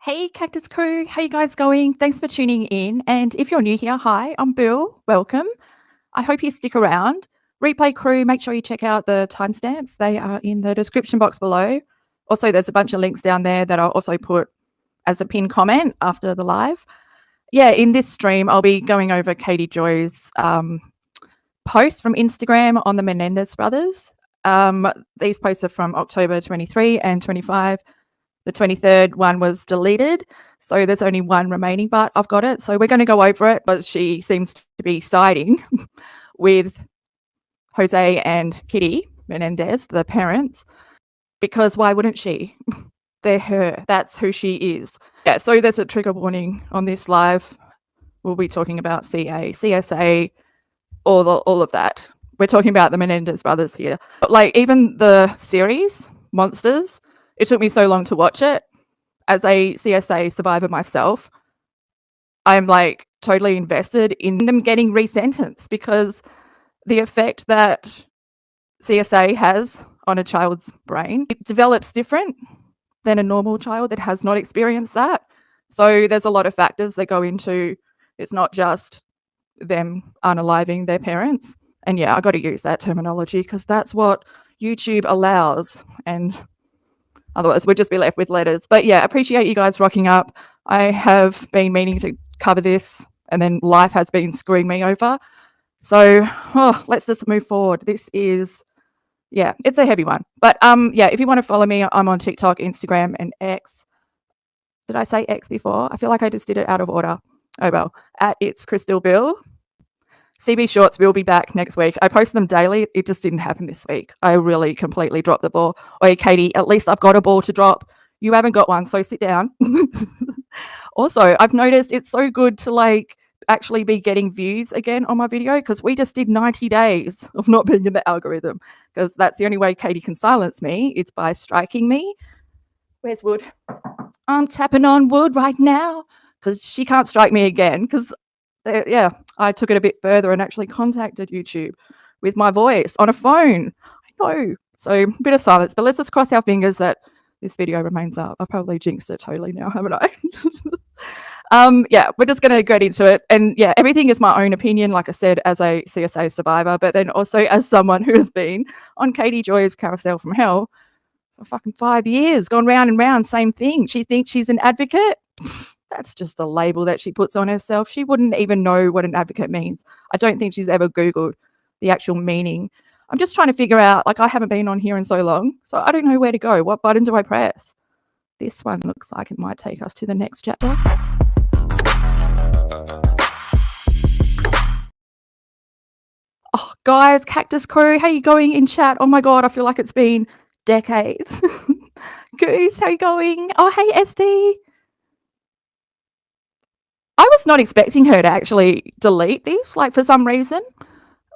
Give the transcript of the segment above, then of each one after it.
Hey Cactus crew, how you guys going? Thanks for tuning in. And if you're new here, hi, I'm Bill. Welcome. I hope you stick around. Replay crew, make sure you check out the timestamps. They are in the description box below. Also, there's a bunch of links down there that I'll also put as a pinned comment after the live. Yeah, in this stream, I'll be going over Katie Joy's post from Instagram on the Menendez brothers. These posts are from October 23 and 25. The 23rd one was deleted, so there's only one remaining, but I've got it. So we're going to go over it, but she seems to be siding with Jose and Kitty Menendez, the parents, because why wouldn't she? They're her. That's who she is. Yeah, so there's a trigger warning on this live. We'll be talking about CA, CSA, all of that. We're talking about the Menendez brothers here. But like even the series, Monsters, it took me so long to watch it. As a CSA survivor myself, I'm like totally invested in them getting resentenced because the effect that CSA has on a child's brain, it develops different than a normal child that has not experienced that. So there's a lot of factors that go into, it's not just them unaliving their parents. And yeah, I got to use that terminology because that's what YouTube allows. And otherwise, we'd just be left with letters. But yeah, appreciate you guys rocking up. I have been meaning to cover this, and then life has been screwing me over. So let's just move forward. This is, yeah, it's a heavy one. But yeah, if you want to follow me, I'm on TikTok, Instagram, and X. Did I say X before? I feel like I just did it out of order. Oh well, at It's Crystal Bill. CB Shorts will be back next week. I post them daily. It just didn't happen this week. I really completely dropped the ball. Oi, Katie, at least I've got a ball to drop. You haven't got one, so sit down. Also, I've noticed it's so good to like actually be getting views again on my video because we just did 90 days of not being in the algorithm because that's the only way Katie can silence me. It's by striking me. Where's wood? I'm tapping on wood right now because she can't strike me again because yeah, I took it a bit further and actually contacted YouTube with my voice on a phone. I know. So a bit of silence, but let's just cross our fingers that this video remains up. I've probably jinxed it totally now, haven't I? Yeah, we're just going to get into it. And yeah, everything is my own opinion, like I said, as a CSA survivor, but then also as someone who has been on Katie Joy's Carousel from Hell for fucking 5 years, gone round and round, same thing. She thinks she's an advocate. That's just the label that she puts on herself. She wouldn't even know what an advocate means. I don't think she's ever Googled the actual meaning. I'm just trying to figure out, like I haven't been on here in so long, so I don't know where to go. What button do I press? This one looks like it might take us to the next chapter. Oh, guys, Cactus crew, how you going in chat? Oh my God, I feel like it's been decades. Goose, how you going? Oh, hey, SD. I was not expecting her to actually delete this, like for some reason,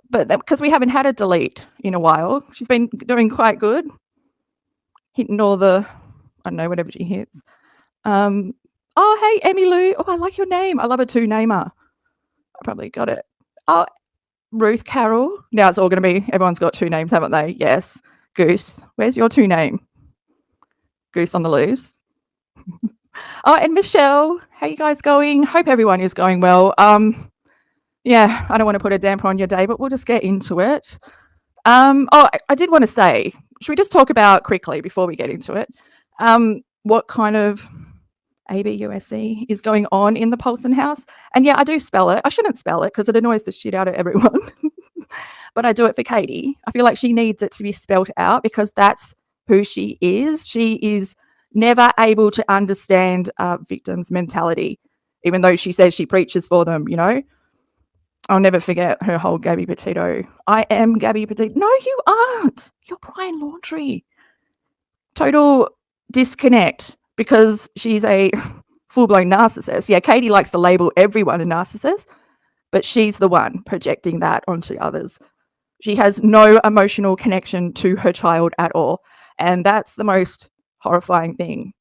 but because we haven't had a delete in a while. She's been doing quite good, hitting all the, I don't know, whatever she hits. Oh, hey, Emmy Lou. Oh, I like your name. I love a two-namer. I probably got it. Oh, Ruth Carroll. Now it's all going to be, everyone's got two names, haven't they? Yes. Goose. Where's your two name? Goose on the loose. Oh, and Michelle, how you guys going? Hope everyone is going well. Yeah, I don't want to put a damper on your day, but we'll just get into it. Oh, I did want to say, should we just talk about quickly before we get into it, what kind of ABUSC is going on in the Paulson house? And yeah, I do spell it. I shouldn't spell it because it annoys the shit out of everyone, but I do it for Katie. I feel like she needs it to be spelled out because that's who she is. She is never able to understand victims' mentality, even though she says she preaches for them, you know? I'll never forget her whole Gabby Petito. I am Gabby Petito. No, you aren't. You're Brian Laundrie. Total disconnect because she's a full-blown narcissist. Yeah, Katie likes to label everyone a narcissist, but she's the one projecting that onto others. She has no emotional connection to her child at all. And that's the most horrifying thing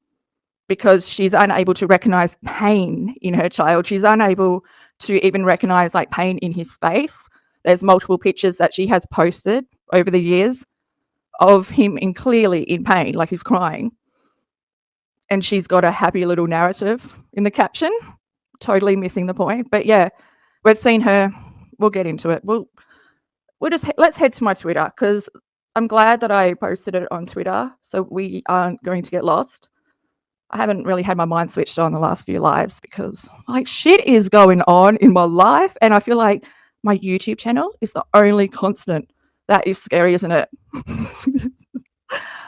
because she's unable to recognize pain in her child. She's unable to even recognize like pain in his face. There's multiple pictures that she has posted over the years of him clearly in pain, like he's crying. and she's got a happy little narrative in the caption. Totally missing the point. But yeah, we've seen her. We'll get into it. Let's head to my Twitter, because I'm glad that I posted it on Twitter so we aren't going to get lost. I haven't really had my mind switched on the last few lives because like shit is going on in my life, and I feel like my YouTube channel is the only constant. That is scary, isn't it?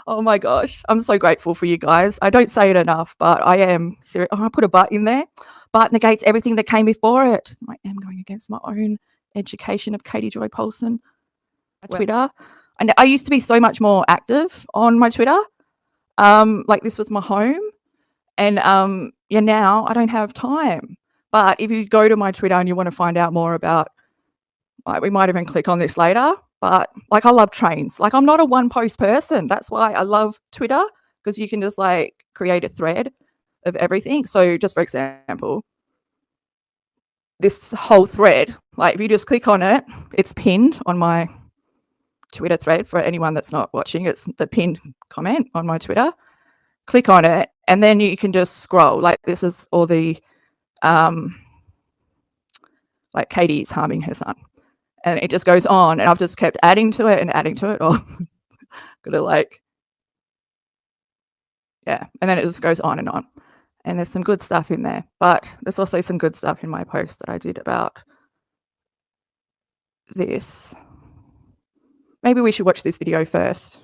Oh my gosh, I'm so grateful for you guys. I don't say it enough, but I am serious. Oh, I put a but in there. But negates everything that came before it. I am going against my own education of Katie Joy Paulson. Twitter. And I used to be so much more active on my Twitter. Like this was my home. And yeah, now I don't have time. But if you go to my Twitter and you want to find out more about, like, we might even click on this later, but like I love trains. Like I'm not a one post person. That's why I love Twitter, because you can just like create a thread of everything. So just for example, this whole thread, like if you just click on it, it's pinned on my Twitter thread. For anyone that's not watching, it's the pinned comment on my Twitter. Click on it and then you can just scroll. Like this is all the like Katie's harming her son, and it just goes on, and I've just kept adding to it and adding to it. Oh, gotta like, yeah, and then it just goes on, and there's some good stuff in there, but there's also some good stuff in my post that I did about this. Maybe we should watch this video first.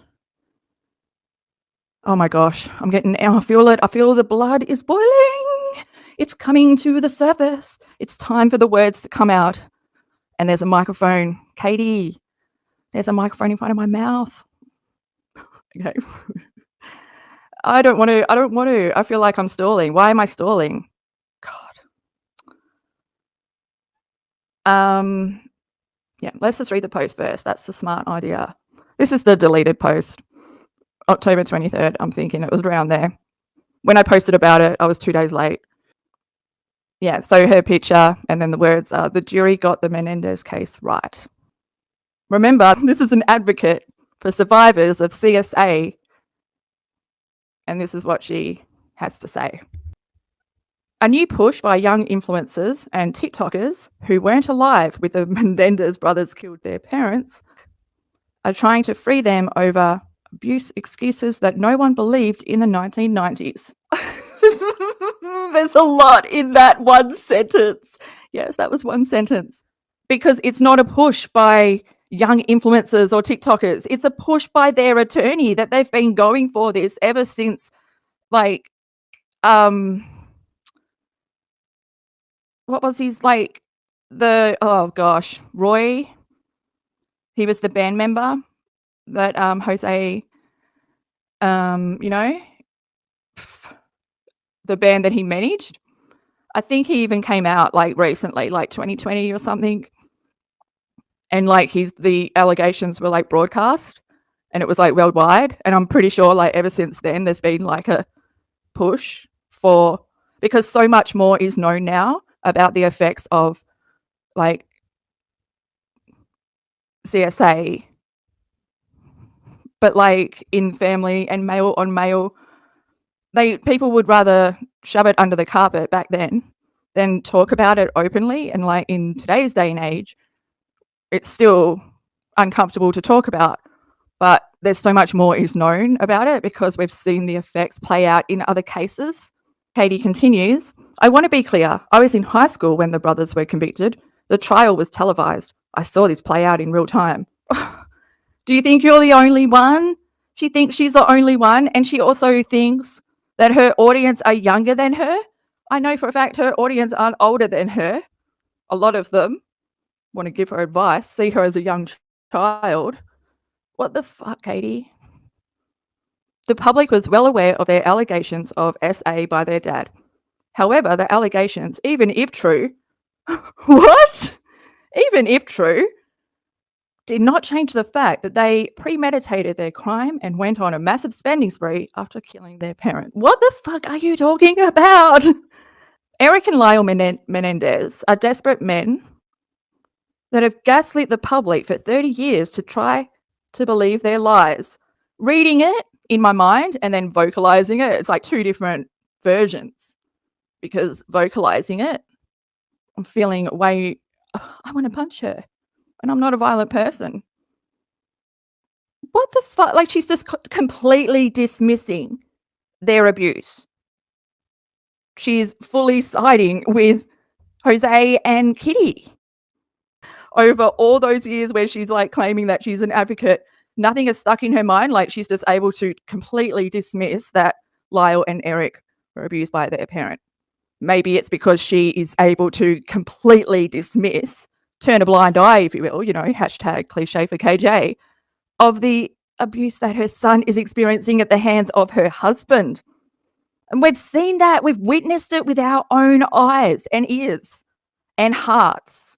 Oh my gosh, I feel it. I feel the blood is boiling. It's coming to the surface. It's time for the words to come out. And there's a microphone. Katie, there's a microphone in front of my mouth. Okay. I don't want to. I feel like I'm stalling. Why am I stalling? God. Yeah, let's just read the post first. That's the smart idea. This is the deleted post. October 23rd, I'm thinking it was around there. When I posted about it, I was 2 days late. Yeah, so her picture and then the words are, the jury got the Menendez case right. Remember, this is an advocate for survivors of CSA, and this is what she has to say. A new push by young influencers and TikTokers who weren't alive when the Menendez brothers killed their parents are trying to free them over abuse excuses that no one believed in the 1990s. There's a lot in that one sentence. Yes, that was one sentence. Because it's not a push by young influencers or TikTokers. It's a push by their attorney that they've been going for this ever since, like, what was his, like, oh gosh, Roy, he was the band member that Jose, you know, the band that he managed. I think he even came out like recently, like 2020 or something, and like the allegations were like broadcast and it was like worldwide, and I'm pretty sure like ever since then there's been like a push for, because so much more is known now about the effects of like CSA, but like in family and male on male, people would rather shove it under the carpet back then than talk about it openly. And like in today's day and age, it's still uncomfortable to talk about, but there's so much more is known about it because we've seen the effects play out in other cases. Katie continues, I want to be clear. I was in high school when the brothers were convicted. The trial was televised. I saw this play out in real time. Do you think you're the only one? She thinks she's the only one, and she also thinks that her audience are younger than her. I know for a fact her audience aren't older than her. A lot of them want to give her advice, see her as a young child. What the fuck, Katie? The public was well aware of their allegations of SA by their dad. However, the allegations, even if true, what? Even if true, did not change the fact that they premeditated their crime and went on a massive spending spree after killing their parent. What the fuck are you talking about? Eric and Lyle Menendez are desperate men that have gaslit the public for 30 years to try to believe their lies. Reading it, in my mind and then vocalizing it. It's like two different versions, because vocalizing it, I'm feeling I want to punch her, and I'm not a violent person. What the fuck? Like, she's just completely dismissing their abuse. She's fully siding with Jose and Kitty. Over all those years where she's like claiming that she's an advocate, nothing is stuck in her mind. Like, she's just able to completely dismiss that Lyle and Eric were abused by their parent. Maybe it's because she is able to completely dismiss, turn a blind eye, if you will, hashtag cliche for KJ, of the abuse that her son is experiencing at the hands of her husband. And we've seen that. We've witnessed it with our own eyes and ears and hearts.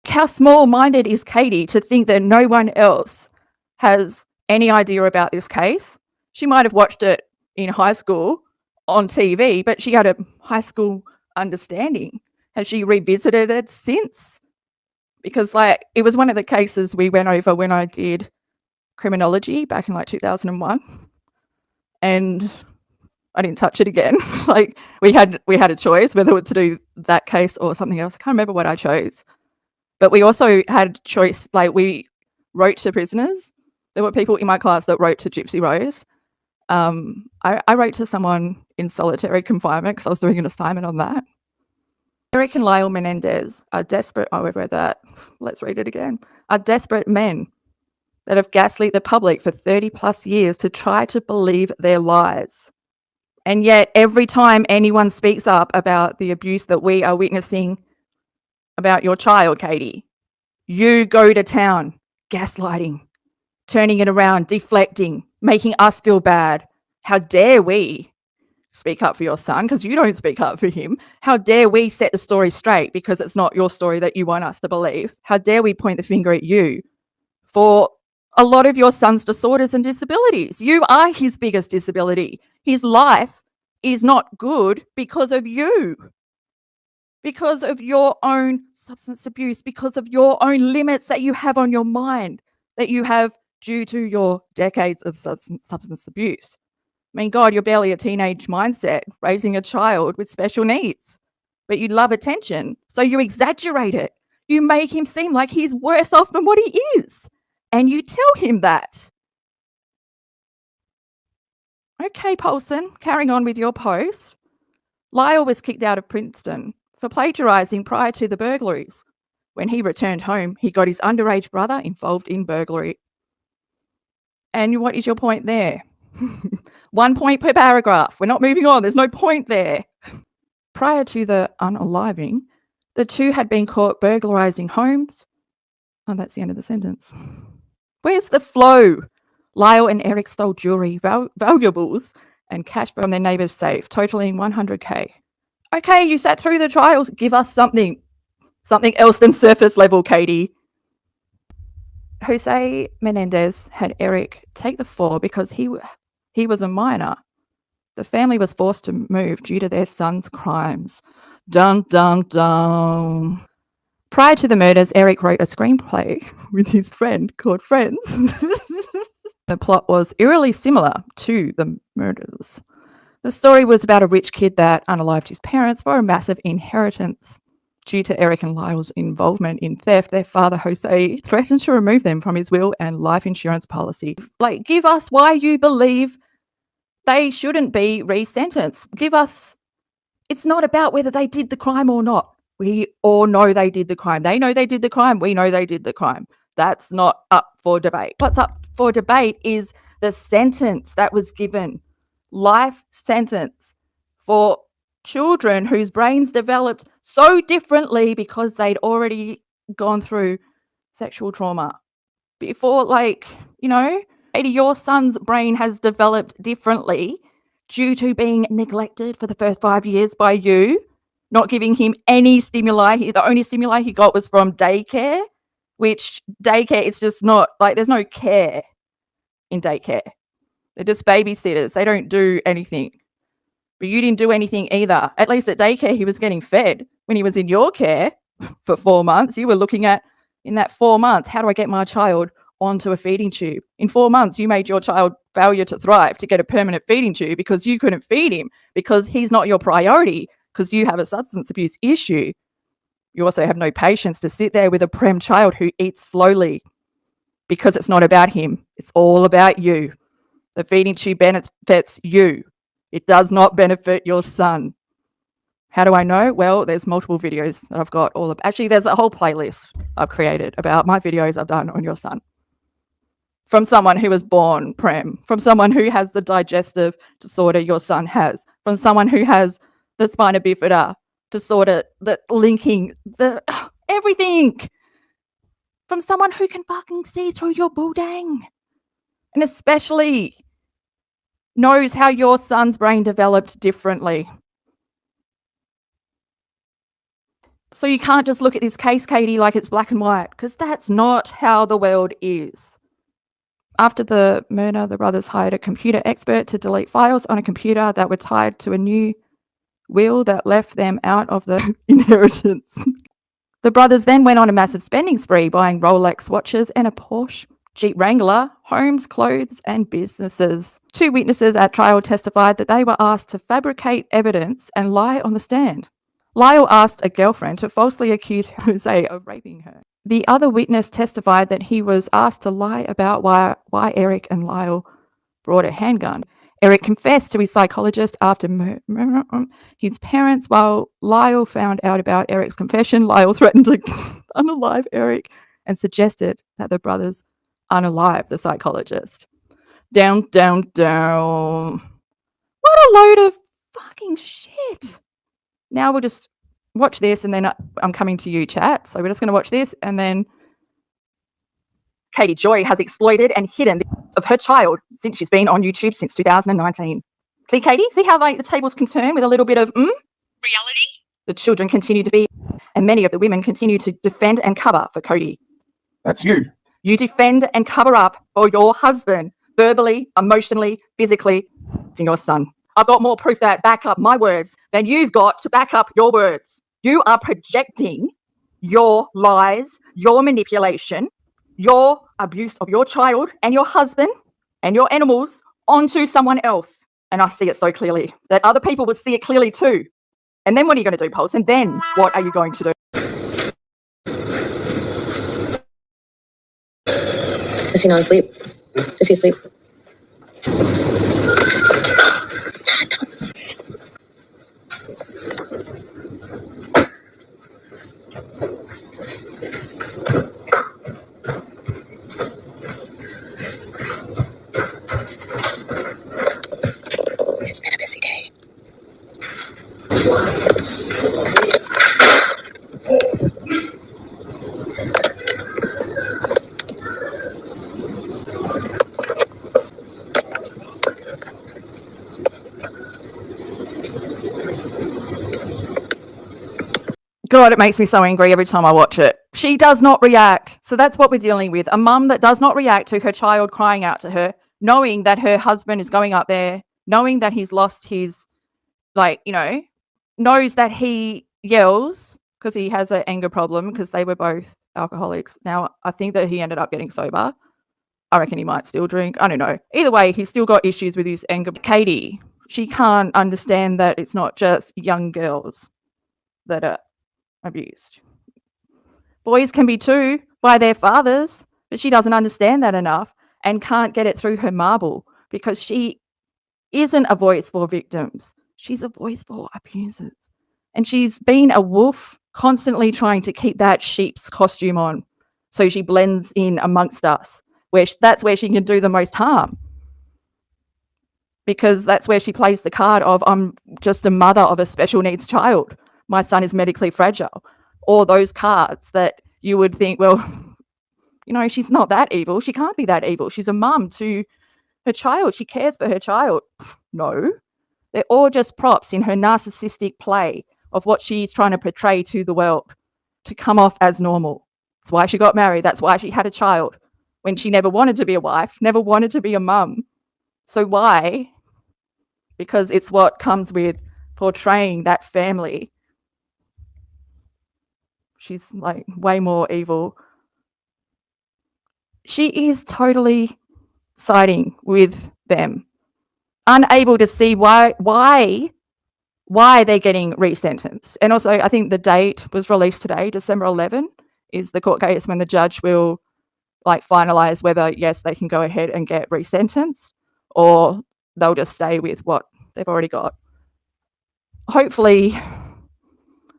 How small-minded is Katie to think that no one else has any idea about this case? She might have watched it in high school on TV, but she had a high school understanding. Has she revisited it since? Because it was one of the cases we went over when I did criminology back in 2001, and I didn't touch it again. we had a choice whether to do that case or something else. I can't remember what I chose. But we also had choice, we wrote to prisoners. There were people in my class that wrote to Gypsy Rose. I wrote to someone in solitary confinement because I was doing an assignment on that. Eric and Lyle Menendez are desperate. Oh, we've read that. Let's read it again. Are desperate men that have gaslit the public for 30 plus years to try to believe their lies. And yet every time anyone speaks up about the abuse that we are witnessing about your child, Katie, you go to town, gaslighting, turning it around, deflecting, making us feel bad. How dare we speak up for your son, because you don't speak up for him? How dare we set the story straight because it's not your story that you want us to believe? How dare we point the finger at you for a lot of your son's disorders and disabilities? You are his biggest disability. His life is not good because of you, because of your own substance abuse, because of your own limits that you have on your mind, that you have due to your decades of substance abuse. I mean, God, you're barely a teenage mindset, raising a child with special needs, but you love attention, so you exaggerate it. You make him seem like he's worse off than what he is, and you tell him that. Okay, Paulson, carrying on with your post. Lyle was kicked out of Princeton for plagiarizing prior to the burglaries. When he returned home, he got his underage brother involved in burglary. And what is your point there? 1 point per paragraph. We're not moving on. There's no point there. Prior to the unaliving, the two had been caught burglarizing homes. Oh, that's the end of the sentence. Where's the flow? Lyle and Eric stole jewelry, valuables, and cash from their neighbor's safe, totaling $100K. Okay, you sat through the trials. Give us something else than surface level, Katie. Jose Menendez had Eric take the fall because he was a minor. The family was forced to move due to their son's crimes. Dun, dun, dun. Prior to the murders, Eric wrote a screenplay with his friend called Friends. The plot was eerily similar to the murders. The story was about a rich kid that unalived his parents for a massive inheritance. Due to Eric and Lyle's involvement in theft, their father, Jose, threatened to remove them from his will and life insurance policy. Give us why you believe they shouldn't be resentenced. Give us... It's not about whether they did the crime or not. We all know they did the crime. They know they did the crime. We know they did the crime. That's not up for debate. What's up for debate is the sentence that was given. Life sentence for children whose brains developed so differently because they'd already gone through sexual trauma. Before, Katie, your son's brain has developed differently due to being neglected for the first 5 years by you, not giving him any stimuli. The only stimuli he got was from daycare, which daycare is just not, there's no care in daycare. They're just babysitters. They don't do anything. But you didn't do anything either. At least at daycare, he was getting fed. When he was in your care for 4 months, you were looking at, in that 4 months, how do I get my child onto a feeding tube. In 4 months, you made your child failure to thrive to get a permanent feeding tube because you couldn't feed him, because he's not your priority, because you have a substance abuse issue. You also have no patience to sit there with a prem child who eats slowly, because it's not about him. It's all about you. The feeding tube benefits you. It does not benefit your son. How do I know? Well, there's multiple videos that I've got actually, there's a whole playlist I've created about my videos I've done on your son. From someone who was born prem, from someone who has the digestive disorder your son has, from someone who has the spina bifida disorder, the linking, everything. From someone who can fucking see through your buldang. And especially knows how your son's brain developed differently. So you can't just look at this case, Katie, like it's black and white, because that's not how the world is. After the murder, the brothers hired a computer expert to delete files on a computer that were tied to a new will that left them out of the inheritance. The brothers then went on a massive spending spree, buying Rolex watches and a Porsche, Jeep Wrangler, homes, clothes, and businesses. 2 witnesses at trial testified that they were asked to fabricate evidence and lie on the stand. Lyle asked a girlfriend to falsely accuse Jose of raping her. The other witness testified that he was asked to lie about why Eric and Lyle brought a handgun. Eric confessed to his psychologist after his parents. While Lyle found out about Eric's confession, Lyle threatened to unalive Eric and suggested that the brothers unalive the psychologist. Down, down, down. What a load of fucking shit. Now we'll just watch this, and then I'm coming to you, chat. So we're just going to watch this, and then Katie Joy has exploited and hidden the of her child since she's been on YouTube since 2019. See, Katie? See how like the tables can turn with a little bit of reality? The children continue to be, and many of the women continue to defend and cover for Cody. That's you. You defend and cover up for your husband, verbally, emotionally, physically. It's in your son. I've got more proof that back up my words than you've got to back up your words. You are projecting your lies, your manipulation, your abuse of your child and your husband and your animals onto someone else. And I see it so clearly that other people will see it clearly too. And then what are you going to do, Pulse? And then what are you going to do? Is he not asleep? Is he asleep? It's been a busy day. God, it makes me so angry every time I watch it. She does not react. So that's what we're dealing with. A mum that does not react to her child crying out to her, knowing that her husband is going up there, knowing that he's lost his, knows that he yells because he has an anger problem because they were both alcoholics. Now, I think that he ended up getting sober. I reckon he might still drink. I don't know. Either way, he's still got issues with his anger. Katie, she can't understand that it's not just young girls that are abused. Boys can be too by their fathers, but she doesn't understand that enough and can't get it through her marble because she isn't a voice for victims. She's a voice for abusers. And she's been a wolf, constantly trying to keep that sheep's costume on so she blends in amongst us. That's where she can do the most harm, because that's where she plays the card of, I'm just a mother of a special needs child. My son is medically fragile. Or those cards that you would think, well, she's not that evil. She can't be that evil. She's a mum to her child. She cares for her child. No, they're all just props in her narcissistic play of what she's trying to portray to the world to come off as normal. That's why she got married. That's why she had a child when she never wanted to be a wife, never wanted to be a mum. So why? Because it's what comes with portraying that family. She's like way more evil She is totally siding with them, unable to see why they're getting resentenced. And also, I think the date was released today, December 11, is the court case when the judge will finalize whether, yes, they can go ahead and get resentenced or they'll just stay with what they've already got. Hopefully,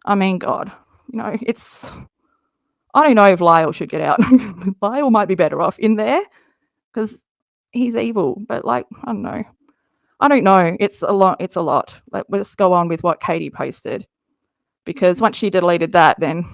I mean, God, I don't know if Lyle should get out. Lyle might be better off in there because he's evil, but I don't know. It's a lot. Let's go on with what Katie posted, because once she deleted that, then,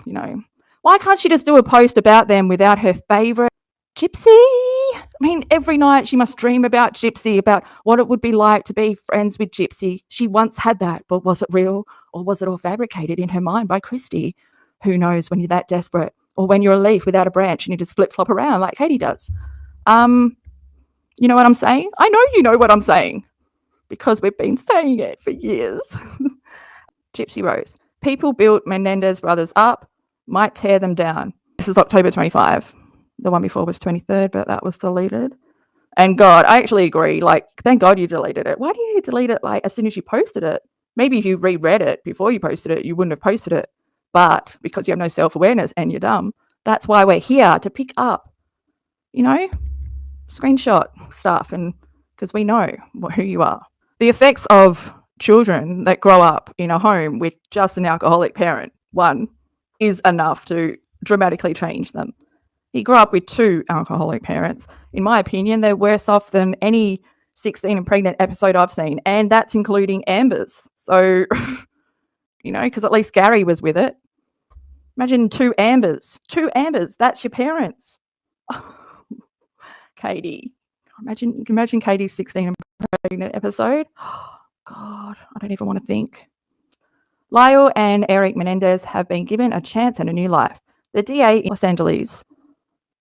why can't she just do a post about them without her favorite Gypsy? I mean, every night she must dream about Gypsy, about what it would be like to be friends with Gypsy. She once had that, but was it real, or was it all fabricated in her mind by Christy? Who knows when you're that desperate, or when you're a leaf without a branch and you just flip-flop around like Katie does. You know what I'm saying? I know you know what I'm saying, because we've been saying it for years. Gypsy Rose. People built Menendez brothers up, might tear them down. This is October 25. The one before was 23rd, but that was deleted. And God, I actually agree. Thank God you deleted it. Why do you delete it as soon as you posted it? Maybe if you reread it before you posted it, you wouldn't have posted it. But because you have no self-awareness and you're dumb, that's why we're here, to pick up, screenshot stuff, and because we know who you are. The effects of children that grow up in a home with just an alcoholic parent, one, is enough to dramatically change them. He grew up with 2 alcoholic parents. In my opinion, they're worse off than any 16 and pregnant episode I've seen, and that's including Amber's. So, because at least Gary was with it. Imagine 2 Ambers. 2 Ambers, that's your parents. Katie. Imagine Katie's 16 and pregnant episode. God, I don't even want to think. Lyle and Eric Menendez have been given a chance and a new life. The DA in Los Angeles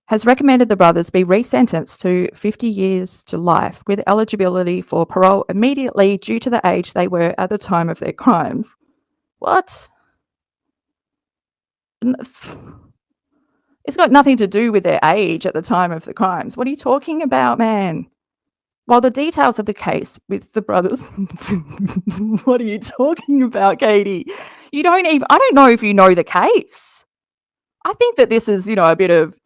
has recommended the brothers be resentenced to 50 years to life with eligibility for parole immediately due to the age they were at the time of their crimes. What? It's got nothing to do with their age at the time of the crimes. What are you talking about, man? While the details of the case with the brothers... What are you talking about, Katie? I don't know if you know the case. I think that this is, a bit of,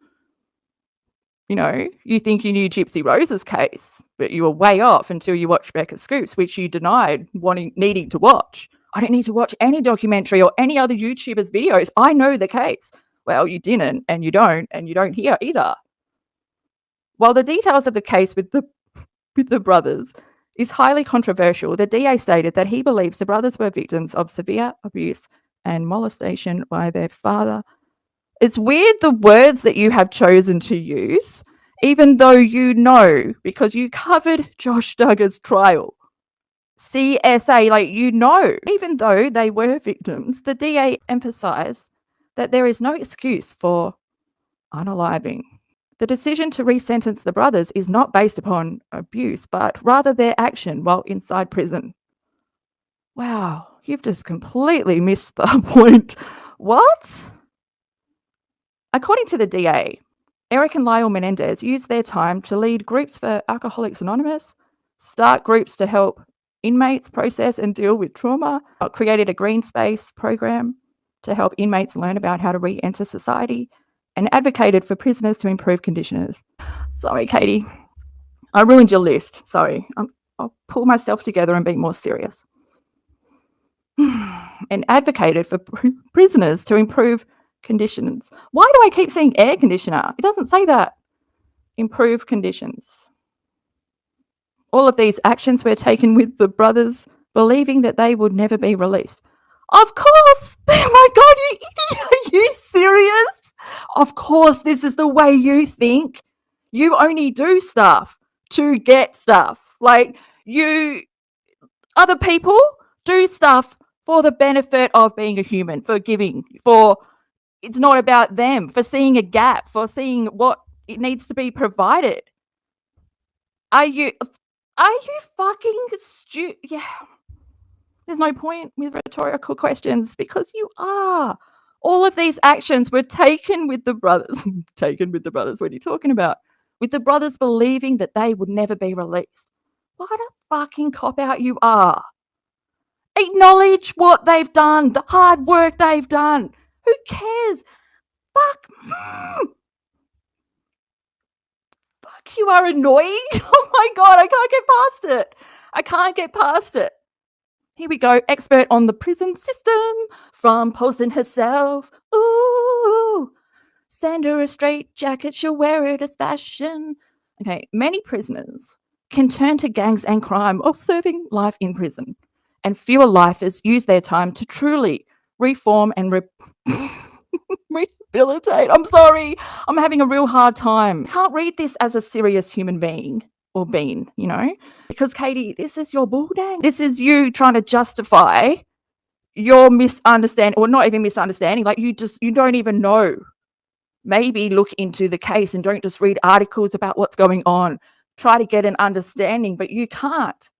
you think you knew Gypsy Rose's case, but you were way off until you watched Becca's Scoops, which you denied needing to watch. I don't need to watch any documentary or any other YouTubers' videos. I know the case. Well, you didn't, and you don't here either. While the details of the case with the brothers is highly controversial, the DA stated that he believes the brothers were victims of severe abuse and molestation by their father. It's weird the words that you have chosen to use, even though because you covered Josh Duggar's trial. CSA, even though they were victims, the DA emphasized that there is no excuse for unaliving. The decision to resentence the brothers is not based upon abuse, but rather their action while inside prison. Wow, you've just completely missed the point. What? According to the DA, Eric and Lyle Menendez used their time to lead groups for Alcoholics Anonymous, start groups to help inmates process and deal with trauma, created a green space program to help inmates learn about how to re-enter society, and advocated for prisoners to improve conditions. Sorry, Katie. I ruined your list. Sorry. I'll pull myself together and be more serious. And advocated for prisoners to improve conditions. Why do I keep saying air conditioner? It doesn't say that. Improve conditions. All of these actions were taken with the brothers believing that they would never be released. Of course! Oh my God, you idiot! Are you serious? Of course, this is the way you think. You only do stuff to get stuff. Other people do stuff for the benefit of being a human, for giving, it's not about them, for seeing a gap, for seeing what it needs to be provided. Are you fucking stupid? Yeah. There's no point with rhetorical questions because you are. All of these actions were taken with the brothers. Taken with the brothers. What are you talking about? with the brothers believing that they would never be released. What a fucking cop-out you are. Acknowledge what they've done, the hard work they've done. Who cares? Fuck. Fuck, you are annoying. Oh my God, I can't get past it. I can't get past it. Here we go. Expert on the prison system from Paulson herself. Ooh. Send her a straight jacket. She'll wear it as fashion. Okay. Many prisoners can turn to gangs and crime or serving life in prison. And fewer lifers use their time to truly reform and rehabilitate. I'm sorry. I'm having a real hard time. I can't read this as a serious human being or being, you know, because Katie, this is your bulldog. This is you trying to justify your misunderstanding, or not even misunderstanding. Like you don't even know. Maybe look into the case and don't just read articles about what's going on. Try to get an understanding, but you can't,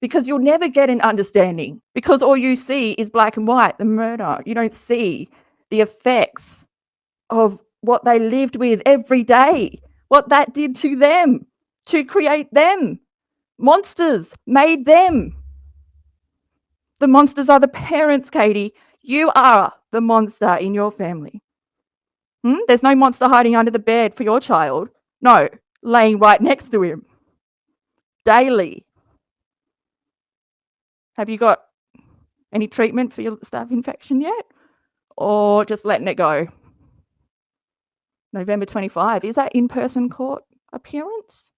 because you'll never get an understanding, because all you see is black and white, the murder. You don't see the effects of what they lived with every day, what that did to them, to create them. Monsters made them. The monsters are the parents, Katie. You are the monster in your family. There's no monster hiding under the bed for your child. No, laying right next to him daily. Have you got any treatment for your staph infection yet? Or just letting it go? November 25. Is that in-person court appearance?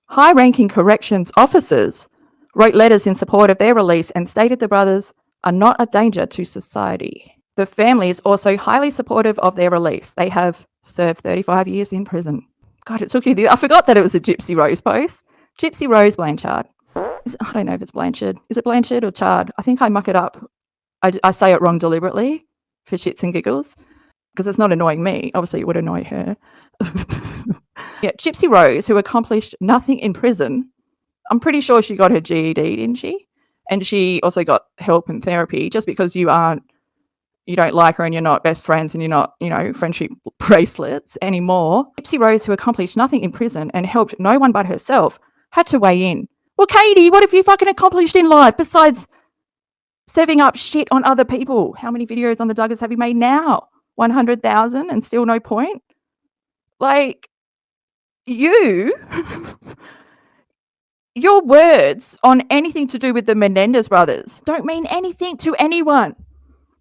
High-ranking corrections officers wrote letters in support of their release and stated the brothers are not a danger to society. The family is also highly supportive of their release. They have served 35 years in prison. God, it took you I forgot that it was a Gypsy Rose post. Gypsy Rose Blanchard. I don't know if it's Blanchard. Is it Blanchard or Chard? I think I muck it up. I say it wrong deliberately for shits and giggles, because it's not annoying me. Obviously, it would annoy her. Yeah, Gypsy Rose, who accomplished nothing in prison. I'm pretty sure she got her GED, didn't she? And she also got help and therapy. Just because you don't like her and you're not best friends and you're not, friendship bracelets anymore. Gypsy Rose, who accomplished nothing in prison and helped no one but herself, had to weigh in. Well, Katie, what have you fucking accomplished in life besides serving up shit on other people? How many videos on the Duggars have you made now? 100,000 and still no point? Like, your words on anything to do with the Menendez brothers don't mean anything to anyone,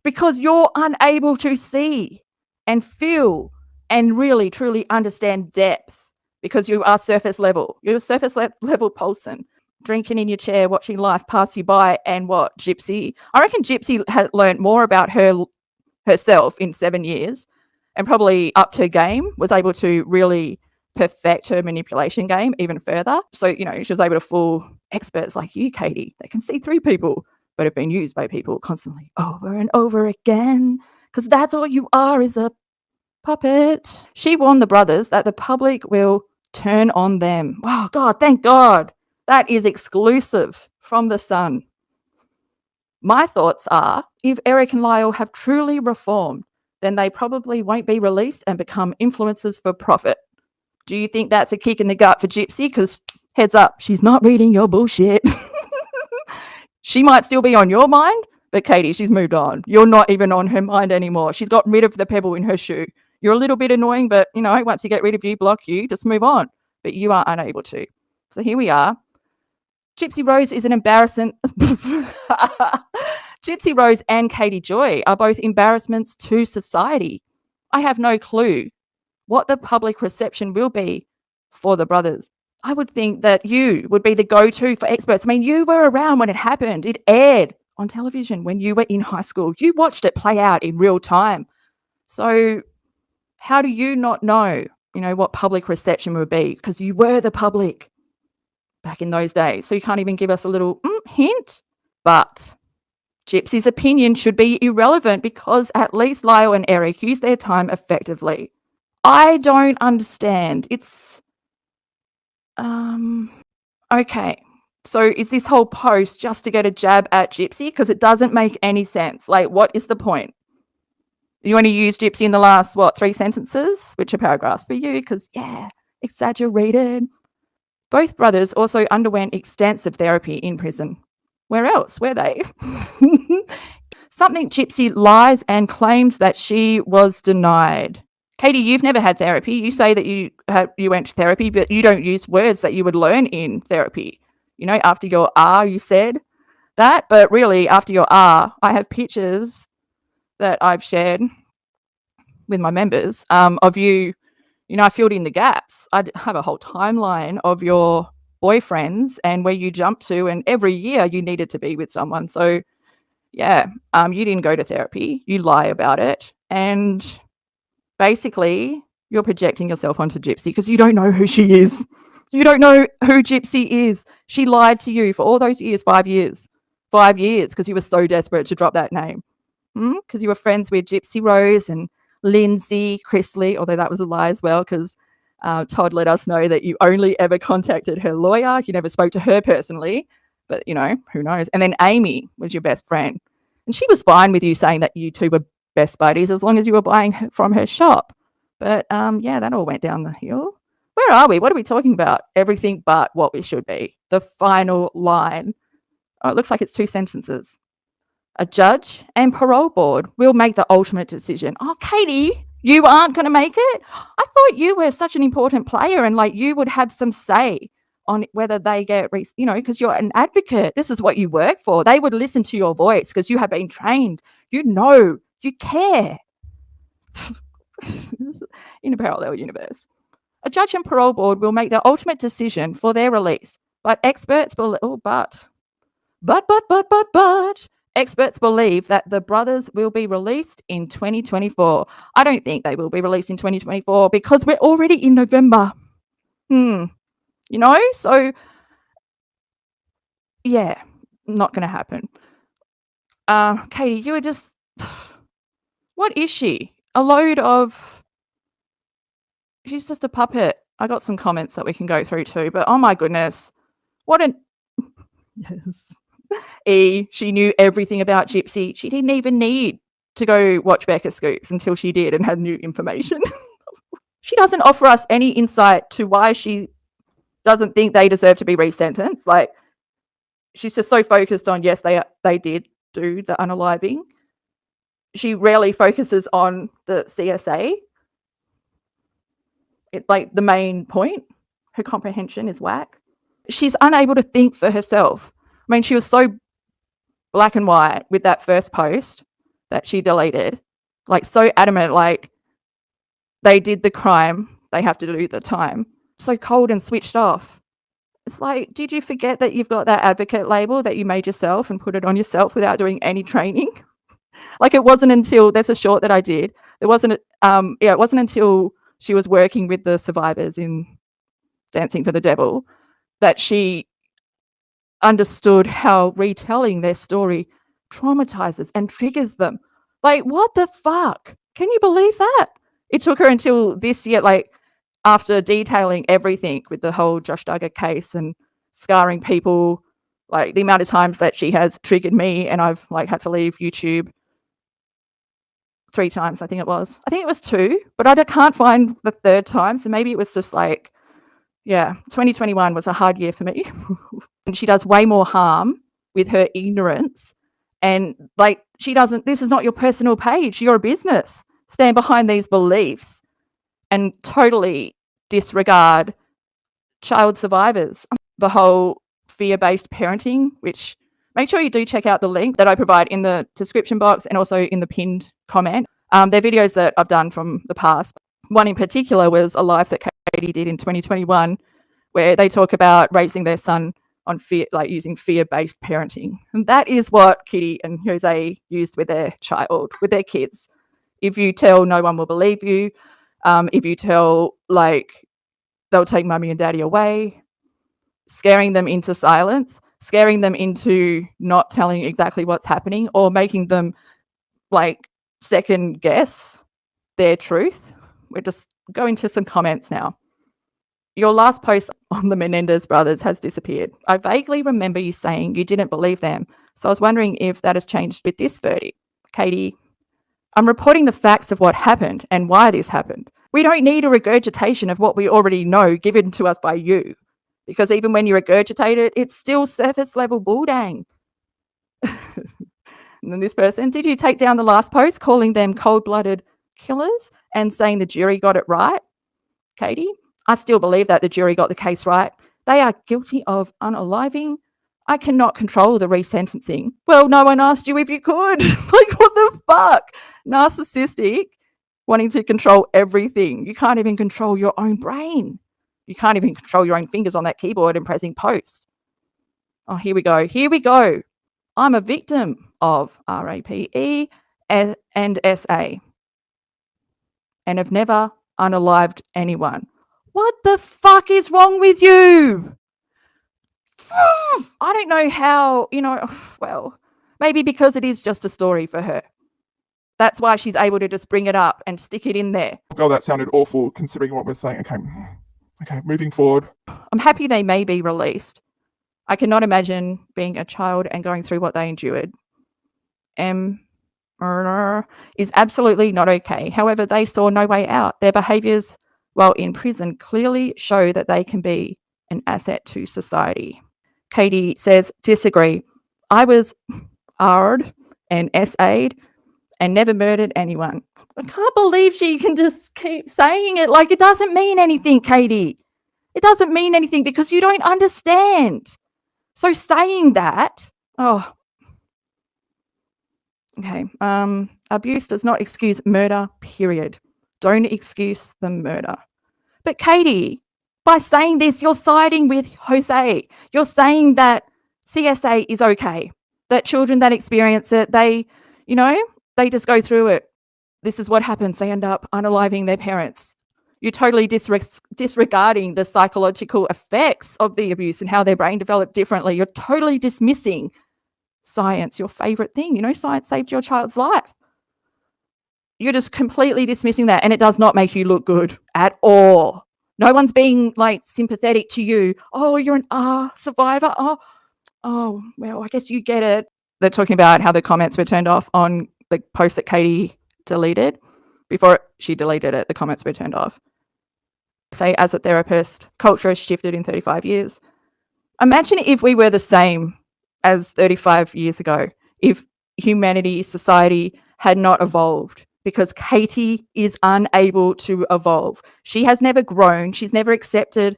because you're unable to see and feel and really, truly understand depth, because you are surface level. You're a surface level Paulson, drinking in your chair, watching life pass you by. And what, Gypsy? I reckon Gypsy had learned more about herself in 7 years and probably upped her game, was able to really perfect her manipulation game even further. So, she was able to fool experts like you, Katie, that can see through people, but have been used by people constantly over and over again, because that's all you are, is a puppet. She warned the brothers that the public will turn on them. Wow, God, thank God. That is exclusive from The Sun. My thoughts are, if Eric and Lyle have truly reformed, then they probably won't be released and become influencers for profit. Do you think that's a kick in the gut for Gypsy? Because heads up, she's not reading your bullshit. She might still be on your mind, but Katie, she's moved on. You're not even on her mind anymore. She's got rid of the pebble in her shoe. You're a little bit annoying, but, once you get rid of you, block you, just move on. But you are unable to. So here we are. Gypsy Rose is an embarrassment. Gypsy Rose and Katie Joy are both embarrassments to society. I have no clue what the public reception will be for the brothers. I would think that you would be the go-to for experts. I mean, you were around when it happened. It aired on television when you were in high school. You watched it play out in real time. So how do you not know, what public reception would be? Because you were the public back in those days. So you can't even give us a little hint. But Gypsy's opinion should be irrelevant, because at least Lyle and Eric use their time effectively. I don't understand. It's okay. So is this whole post just to get a jab at Gypsy? Because it doesn't make any sense. Like, what is the point? You want to use Gypsy in the last, 3 sentences, which are paragraphs for you, because, yeah, Exaggerated. Both brothers also underwent extensive therapy in prison. Where else were they? Something Gypsy lies and claims that she was denied. Katie, you've never had therapy. You say that you went to therapy, but you don't use words that you would learn in therapy. You know, after your R, you said that, but really after your R, I have pictures that I've shared with my members of you. You know, I filled in the gaps. I have a whole timeline of your boyfriends and where you jumped to, and every year you needed to be with someone. So yeah, you didn't go to therapy. You lie about it, and basically you're projecting yourself onto Gypsy because you don't know who she is. You don't know who Gypsy is. She lied to you for all those years, 5 years. 5 years because you were so desperate to drop that name. Because you were friends with Gypsy Rose and Lindsay Chrisley, although that was a lie as well, because Todd let us know that you only ever contacted her lawyer. You never spoke to her personally, but, you know, who knows? And then Amy was your best friend. And she was fine with you saying that you two were best buddies as long as you were buying from her shop. But, yeah, that all went down the hill. Where are we? What are we talking about? Everything but what we should be. The final line. Oh, it looks like it's 2 sentences. A judge and parole board will make the ultimate decision. Oh, Katie, you aren't going to make it? I thought you were such an important player and like you would have some say on whether they get, you know, because you're an advocate. This is what you work for. They would listen to your voice because you have been trained. You know, you care. In a parallel universe. A judge and parole board will make the ultimate decision for their release, but experts believe, experts believe that the brothers will be released in 2024. I don't think they will be released in 2024 because we're already in November. You know, so yeah, not going to happen. Katie, you were just, what is she? A load of, she's just a puppet. I got some comments that we can go through too, but oh my goodness, what an, yes. She knew everything about Gypsy. She didn't even need to go watch Becca Scoops until she did and had new information. She doesn't offer us any insight to why she doesn't think they deserve to be resentenced. Like, she's just so focused on, yes, they did do the unaliving. She rarely focuses on the CSA. Like the main point, her comprehension is whack. She's unable to think for herself. I mean, she was so black and white with that first post that she deleted, like so adamant, like they did the crime, they have to do the time. So cold and switched off. It's like, did you forget that you've got that advocate label that you made yourself and put it on yourself without doing any training? Like, it wasn't until, there's a short that I did, it wasn't until she was working with the survivors in Dancing for the Devil that she understood how retelling their story traumatizes and triggers them. Like, what the fuck? Can you believe that? It took her until this year, like, after detailing everything with the whole Josh Duggar case and scarring people, like the amount of times that she has triggered me and I've like had to leave YouTube 3 times, I think it was. I think it was 2, but I can't find the 3rd time. So maybe it was just like, yeah, 2021 was a hard year for me. And she does way more harm with her ignorance. And like, she doesn't, this is not your personal page. You're a business. Stand behind these beliefs and totally disregard child survivors. The whole fear-based parenting, which make sure you do check out the link that I provide in the description box and also in the pinned comment. They're videos that I've done from the past. One in particular was a live that Katie did in 2021 where they talk about raising their son on fear, like using fear-based parenting. And that is what Kitty and Jose used with their child, with their kids. If you tell, no one will believe you. If you tell, like, they'll take mummy and daddy away, scaring them into silence, scaring them into not telling exactly what's happening or making them, like, second guess their truth. We're just going to some comments now. Your last post on the Menendez brothers has disappeared. I vaguely remember you saying you didn't believe them, so I was wondering if that has changed with this verdict. Katie, I'm reporting the facts of what happened and why this happened. We don't need a regurgitation of what we already know given to us by you, because even when you regurgitate it, it's still surface level bulldang. And then this person, did you take down the last post calling them cold-blooded killers and saying the jury got it right? Katie, I still believe that the jury got the case right. They are guilty of unaliving. I cannot control the resentencing. Well, no one asked you if you could. Like, what the fuck? Narcissistic, wanting to control everything. You can't even control your own brain. You can't even control your own fingers on that keyboard and pressing post. Oh, here we go. Here we go. I'm a victim of RAPE and SA and have never unalived anyone. What the fuck is wrong with you? I don't know how, well, maybe because it is just a story for her. That's why she's able to just bring it up and stick it in there. Oh, that sounded awful considering what we're saying. Okay, moving forward. I'm happy they may be released. I cannot imagine being a child and going through what they endured. Murder is absolutely not okay. However, they saw no way out. Their behaviours while in prison clearly show that they can be an asset to society. Katie says, disagree. I was R'd and SA'd and never murdered anyone. I can't believe she can just keep saying it like it doesn't mean anything, Katie. It doesn't mean anything because you don't understand. So saying that, okay, abuse does not excuse murder, period. Don't excuse the murder. But Katie, by saying this, you're siding with Jose. You're saying that CSA is okay, that children that experience it, they just go through it. This is what happens. They end up unaliving their parents. You're totally disregarding the psychological effects of the abuse and how their brain developed differently. You're totally dismissing science, your favorite thing. Science saved your child's life. You're just completely dismissing that, and it does not make you look good at all. No one's being sympathetic to you. Oh, you're an survivor. Oh, well, I guess you get it. They're talking about how the comments were turned off on the post that Katie deleted. Before she deleted it, the comments were turned off. Say, as a therapist, culture has shifted in 35 years. Imagine if we were the same as 35 years ago, if humanity, society had not evolved, because Katie is unable to evolve. She has never grown. She's never accepted,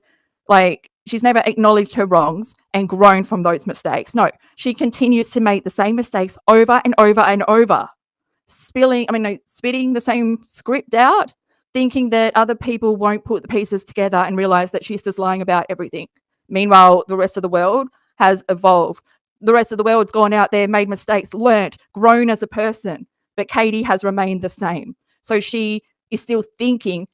she's never acknowledged her wrongs and grown from those mistakes. No, she continues to make the same mistakes over and over and over. Spitting the same script out, thinking that other people won't put the pieces together and realize that she's just lying about everything. Meanwhile, the rest of the world has evolved. The rest of the world's gone out there, made mistakes, learnt, grown as a person. But Katie has remained the same. So she is still thinking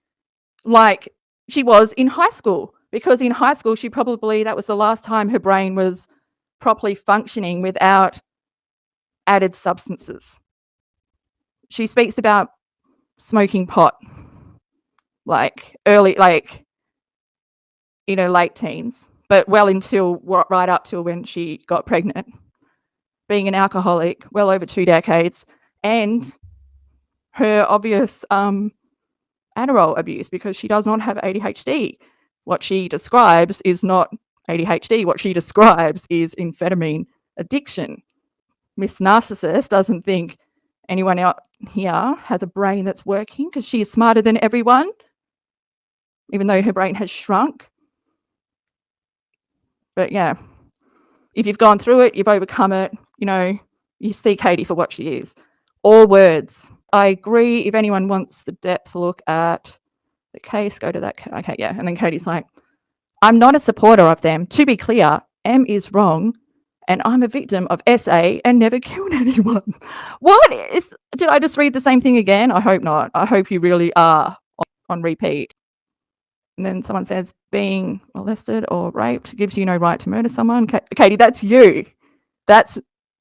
like she was in high school, because in high school, that was the last time her brain was properly functioning without added substances. She speaks about smoking pot, early, late teens, but right up till when she got pregnant, being an alcoholic, well over 2 decades, and her obvious Adderall abuse, because she does not have ADHD. What she describes is not ADHD. What she describes is amphetamine addiction. Miss Narcissist doesn't think anyone out here has a brain that's working because she is smarter than everyone, even though her brain has shrunk. But yeah, if you've gone through it, you've overcome it, you see Katie for what she is. All words. I agree. If anyone wants the depth look at the case, go to that. Okay, yeah. And then Katie's like, I'm not a supporter of them. To be clear, M is wrong, and I'm a victim of SA and never killed anyone. Did I just read the same thing again? I hope not. I hope you really are on repeat. And then someone says, being molested or raped gives you no right to murder someone. Katie, that's you. That's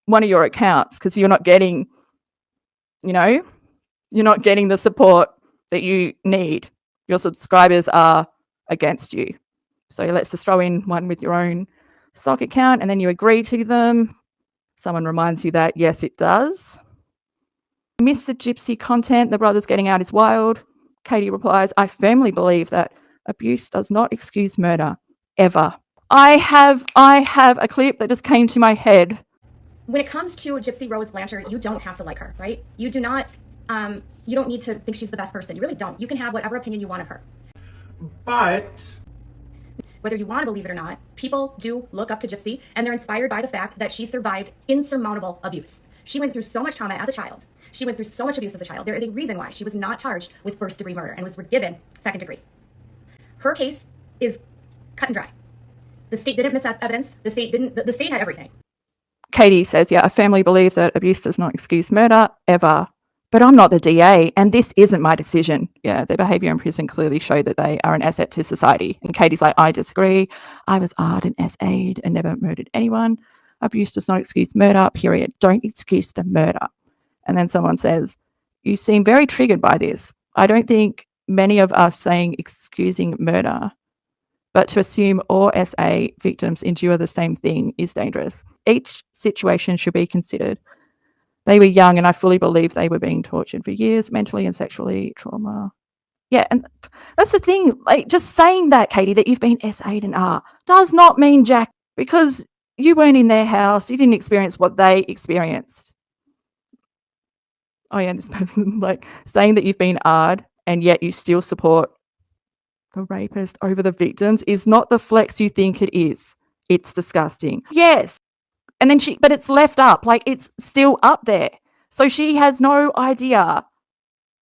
one of your accounts, because you're not getting, you're not getting the support that you need. Your subscribers are against you. So let's just throw in one with your own stock account, and then you agree to them. Someone reminds you that, yes, it does. Miss the gypsy content. The brother's getting out is wild. Katie replies, I firmly believe that abuse does not excuse murder, ever. I have a clip that just came to my head. When it comes to Gypsy Rose Blanchard, you don't have to like her, right? You do not, you don't need to think she's the best person. You really don't. You can have whatever opinion you want of her. But Whether you want to believe it or not, people do look up to Gypsy, and they're inspired by the fact that she survived insurmountable abuse. She went through so much trauma as a child. She went through so much abuse as a child. There is a reason why she was not charged with first-degree murder and was given second degree. Her case is cut and dry. The state didn't miss evidence. The state had everything. Katie says, yeah, I firmly believe that abuse does not excuse murder, ever. But I'm not the DA, and this isn't my decision. Yeah, their behaviour in prison clearly showed that they are an asset to society. And Katie's like, I disagree. I was R'd and SA'd and never murdered anyone. Abuse does not excuse murder, period. Don't excuse the murder. And then someone says, you seem very triggered by this. I don't think many of us saying excusing murder, but to assume all SA victims endure the same thing is dangerous. Each situation should be considered. They were young, and I fully believe they were being tortured for years, mentally and sexually, trauma. Yeah, and that's the thing. Like, just saying that, Katie, that you've been SA'd and R does not mean jack, because you weren't in their house. You didn't experience what they experienced. Oh yeah, this person, like, saying that you've been R'd and yet you still support the rapist over the victims is not the flex you think it is. It's disgusting. Yes. And then but it's left up, like, it's still up there. So she has no idea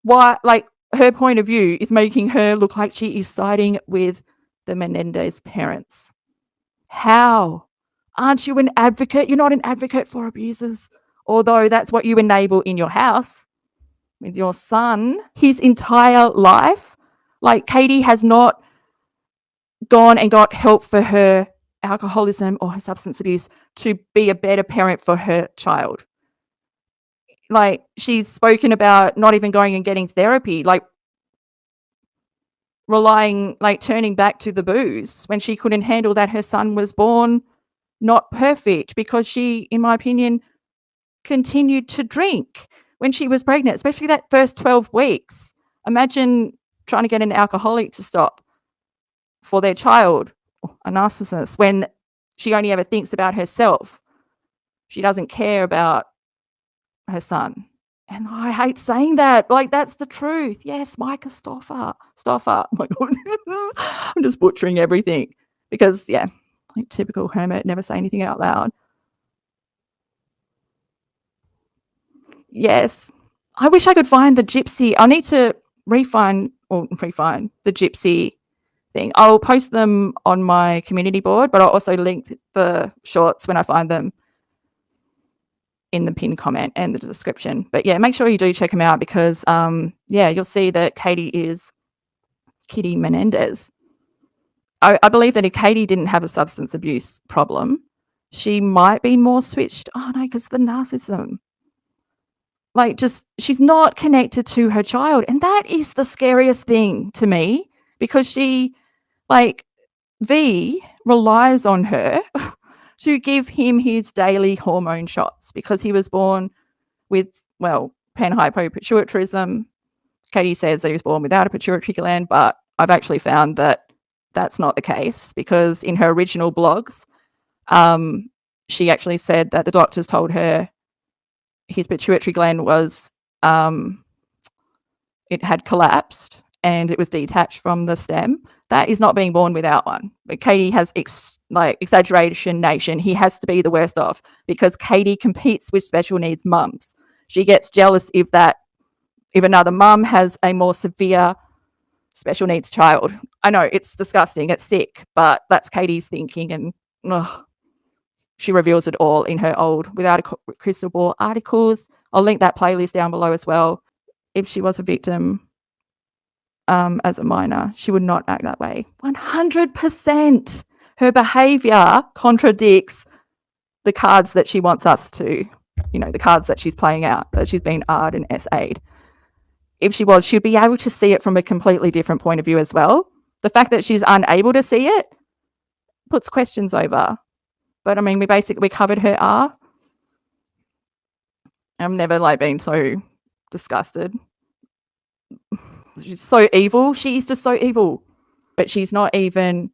why, like, her point of view is making her look like she is siding with the Menendez parents. How? Aren't you an advocate? You're not an advocate for abusers, although that's what you enable in your house with your son. His entire life, like, Katie has not gone and got help for her alcoholism or her substance abuse to be a better parent for her child. Like, she's spoken about not even going and getting therapy, like relying, like turning back to the booze when she couldn't handle that her son was born not perfect, because she, in my opinion, continued to drink when she was pregnant, especially that first 12 weeks. Imagine trying to get an alcoholic to stop for their child, a narcissist, when she only ever thinks about herself. She doesn't care about her son. And I hate saying that. Like, that's the truth. Yes, Micah Stoffer. Oh my God. I'm just butchering everything because, yeah, like typical hermit, never say anything out loud. Yes. I wish I could find the Gypsy. I need to refine the Gypsy thing. I'll post them on my community board, but I'll also link the shorts when I find them in the pinned comment and the description. But yeah, make sure you do check them out because, yeah, you'll see that Katie is Kitty Menendez. I believe that if Katie didn't have a substance abuse problem, she might be more switched. Oh no, because the narcissism. Like, just, she's not connected to her child. And that is the scariest thing to me, because she, like, V relies on her to give him his daily hormone shots because he was born with, well, panhypopituitarism. Katie says that he was born without a pituitary gland, but I've actually found that that's not the case, because in her original blogs, she actually said that the doctors told her his pituitary gland was, it had collapsed and it was detached from the stem. That is not being born without one. But Katie has exaggeration nation. He has to be the worst off because Katie competes with special needs mums. She gets jealous if another mum has a more severe special needs child. I know it's disgusting, it's sick, but that's Katie's thinking, and she reveals it all in her old Without a Crystal Ball articles. I'll link that playlist down below as well. If she was a victim as a minor, she would not act that way. 100%. Her behaviour contradicts the cards that she wants us to, the cards that she's playing out, that she's been R'd and SA'd. If she was, she'd be able to see it from a completely different point of view as well. The fact that she's unable to see it puts questions over. But I mean, we covered her R. I've never been so disgusted. she's so evil. She's just so evil. But she's not even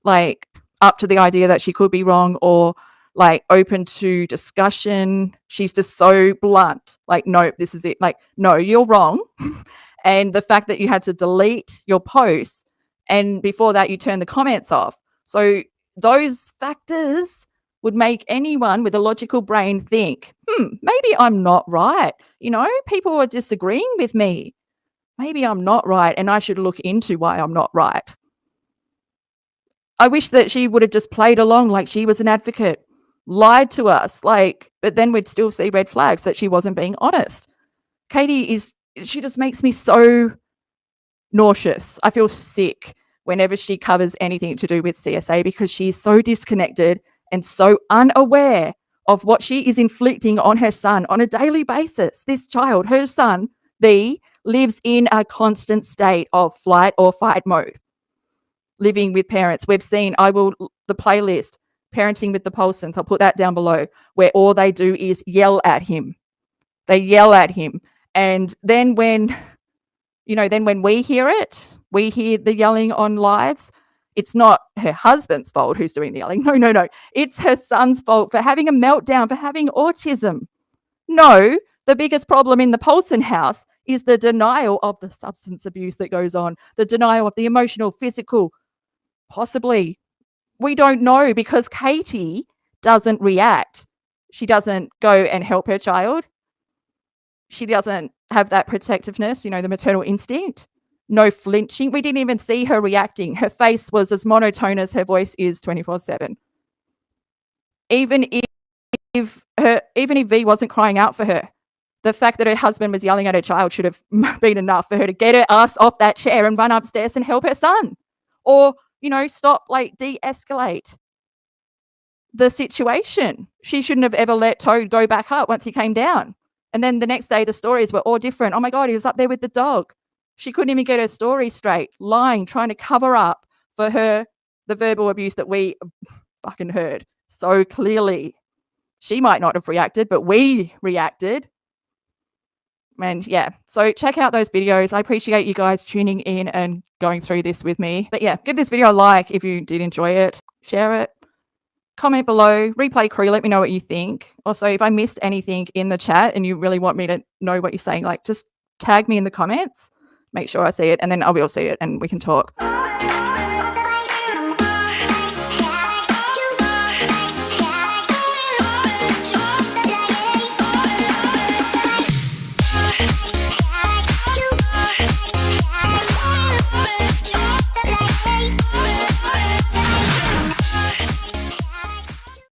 like up to the idea that she could be wrong or like open to discussion. She's just so blunt. Like, nope, this is it. Like, no, you're wrong. And the fact that you had to delete your posts and before that you turned the comments off. So those factors would make anyone with a logical brain think, maybe I'm not right. You know, people are disagreeing with me. Maybe I'm not right and I should look into why I'm not right. I wish that she would have just played along like she was an advocate, lied to us, like, but then we'd still see red flags that she wasn't being honest. Katie she just makes me so nauseous. I feel sick whenever she covers anything to do with CSA because she's so disconnected and so unaware of what she is inflicting on her son on a daily basis. This child, her son, lives in a constant state of flight or fight mode. Living with parents. We've seen, the playlist, Parenting with the Paulsons, I'll put that down below, where all they do is yell at him. They yell at him. And then when we hear it, we hear the yelling on lives, it's not her husband's fault who's doing the yelling. No. It's her son's fault for having a meltdown, for having autism. No, the biggest problem in the Paulson house is the denial of the substance abuse that goes on, the denial of the emotional, physical, possibly. We don't know because Katie doesn't react. She doesn't go and help her child. She doesn't have that protectiveness, the maternal instinct. No flinching. We didn't even see her reacting. Her face was as monotone as her voice is 24/7. Even if V wasn't crying out for her, the fact that her husband was yelling at her child should have been enough for her to get her ass off that chair and run upstairs and help her son. Or, stop, de-escalate the situation. She shouldn't have ever let Toad go back up once he came down. And then the next day, the stories were all different. Oh my God, he was up there with the dog. She couldn't even get her story straight, lying, trying to cover up for her the verbal abuse that we fucking heard so clearly. She might not have reacted, but we reacted. And yeah, so check out those videos. I appreciate you guys tuning in and going through this with me. But yeah, give this video a like if you did enjoy it. Share it. Comment below. Replay crew, let me know what you think. Also, if I missed anything in the chat and you really want me to know what you're saying, just tag me in the comments. Make sure I see it and then I will see it and we can talk.